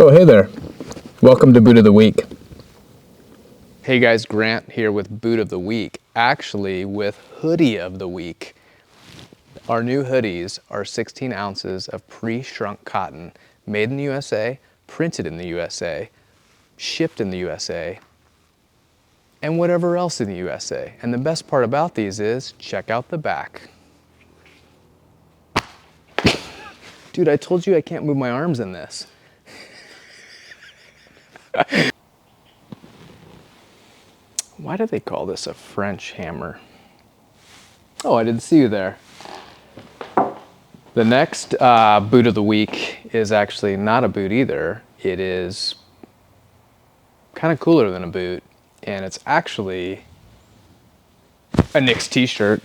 Oh, hey there. Welcome to Boot of the Week. Hey guys, Grant here with Boot of the Week. Actually, with Hoodie of the Week. Our new hoodies are 16 ounces of pre-shrunk cotton, made in the USA, printed in the USA, shipped in the USA, and whatever else in the USA. And the best part about these is, check out the back. Dude, I told you I can't move my arms in this. Why do they call this a French hammer? Oh, I didn't see you there. The next boot of the week is actually not a boot either. It is kind of cooler than a boot, and it's actually a Knicks t-shirt.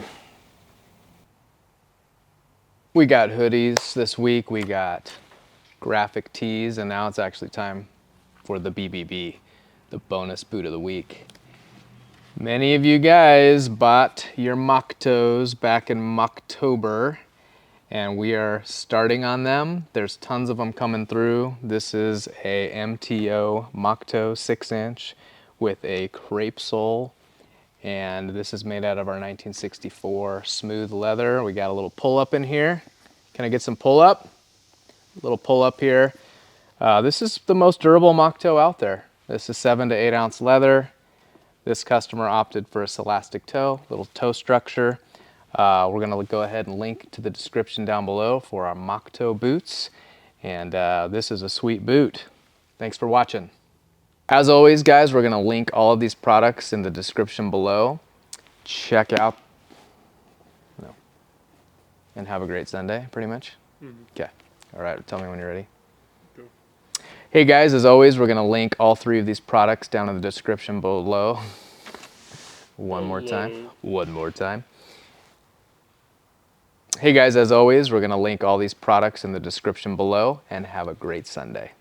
We got hoodies this week, we got graphic tees, and now it's actually time for the BBB, the bonus boot of the week. Many of you guys bought your Mocktoes back in Mocktober, and we are starting on them. There's tons of them coming through. This is a MTO Mocktoe 6-inch with a crepe sole, and this is made out of our 1964 smooth leather. We got a little pull-up in here. Can I get some pull-up? A little pull-up here. This is the most durable Mocktoe out there. This is 7 to 8 ounce leather. This customer opted for a Celastic toe, little toe structure. We're gonna go ahead and link to the description down below for our Mocktoe boots. And this is a sweet boot. Thanks for watching. As always, guys, we're gonna link all of these products in the description below. Check out, and have a great Sunday, pretty much. Okay, all right, tell me when you're ready. Go. Hey guys, as always, we're gonna link all 3 of these products down in the description below. One more time. Hey guys, as always, we're gonna link all these products in the description below, and have a great Sunday.